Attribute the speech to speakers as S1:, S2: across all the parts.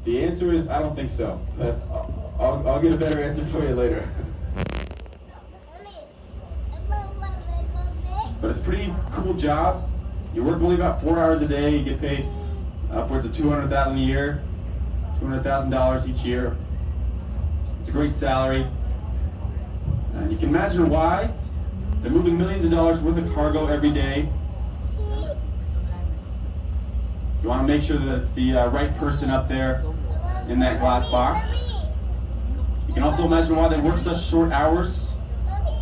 S1: The answer is I don't think so, but I'll get a better answer for you later. But it's a pretty cool job. You work only about 4 hours a day. You get paid upwards of $200,000 a year, $200,000 each year. It's a great salary. And you can imagine why. They're moving millions of dollars worth of cargo every day. You want to make sure that it's the right person up there in that glass box. You can also imagine why they work such short hours.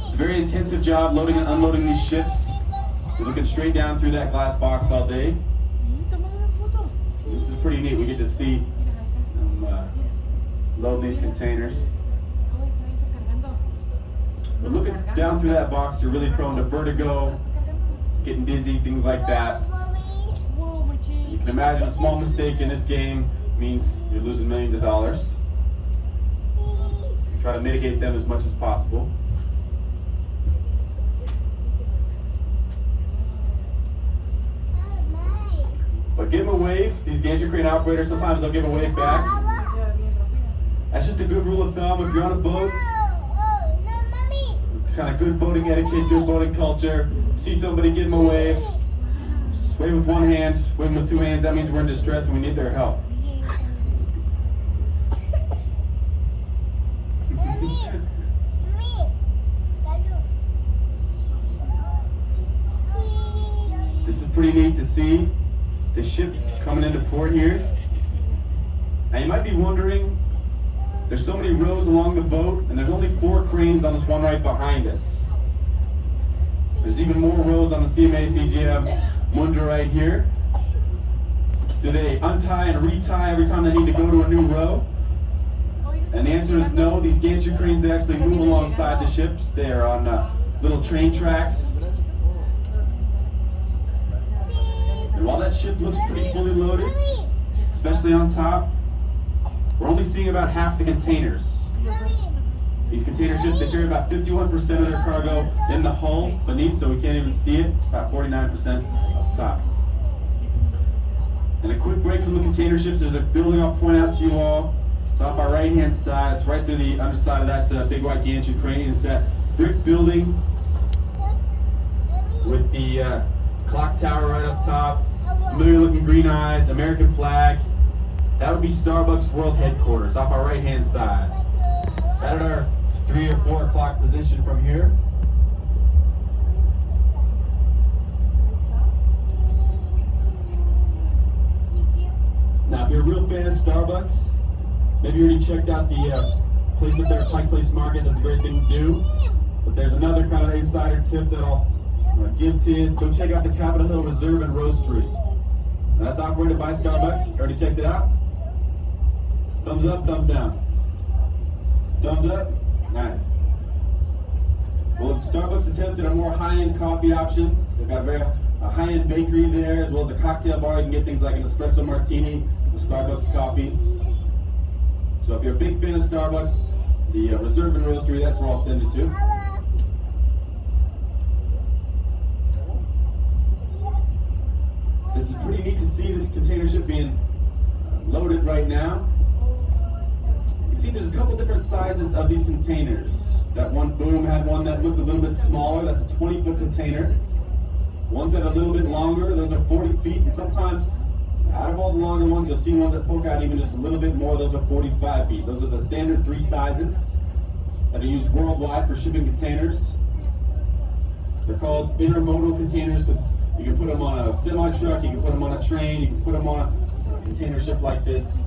S1: It's a very intensive job loading and unloading these ships. You're looking straight down through that glass box all day. This is pretty neat. We get to see them load these containers. But looking down through that box, you're really prone to vertigo, getting dizzy, things like that. You can imagine a small mistake in this game means you're losing millions of dollars. You try to mitigate them as much as possible. But give them a wave. These gantry crane operators, sometimes they'll give a wave back. That's just a good rule of thumb. If you're on a boat, kind of good boating etiquette, good boating culture. See somebody, give them a wave. Just wave with one hand, wave with two hands. That means we're in distress and we need their help. This is pretty neat to see. The ship coming into port here. Now you might be wondering, there's so many rows along the boat, and there's only 4 cranes on this one right behind us. There's even more rows on the CMA CGM Mundra right here. Do they untie and retie every time they need to go to a new row? And the answer is no. These gantry cranes, they actually move alongside the ships. They are on little train tracks. And while that ship looks pretty fully loaded, especially on top, we're only seeing about half the containers. These container ships, they carry about 51% of their cargo in the hull beneath, so we can't even see it, about 49% up top. And a quick break from the container ships, there's a building I'll point out to you all. It's off our right-hand side. It's right through the underside of that big white gantry crane. It's that brick building with the clock tower right up top. It's familiar-looking green eyes, American flag. That would be Starbucks World Headquarters off our right-hand side. Right at our 3 or 4 o'clock position from here. Now, if you're a real fan of Starbucks, maybe you already checked out the place up there at Pike Place Market. That's a great thing to do. But there's another kind of insider tip that I'll give to you. Go check out the Capitol Hill Reserve and Roastery. Now, that's operated by Starbucks. You already checked it out? Thumbs up, thumbs down. Thumbs up? Nice. Well, it's Starbucks' attempt at a more high-end coffee option. They've got a high-end bakery there, as well as a cocktail bar. You can get things like an espresso martini with Starbucks coffee. So if you're a big fan of Starbucks, the Reserve and Roastery, that's where I'll send you to. This is pretty neat to see this container ship being loaded right now. You can see there's a couple different sizes of these containers. That one boom had one that looked a little bit smaller. That's a 20-foot container. Ones that are a little bit longer, those are 40 feet. And sometimes, out of all the longer ones, you'll see ones that poke out even just a little bit more. Those are 45 feet. Those are the standard 3 sizes that are used worldwide for shipping containers. They're called intermodal containers because you can put them on a semi-truck, you can put them on a train, you can put them on a container ship like this.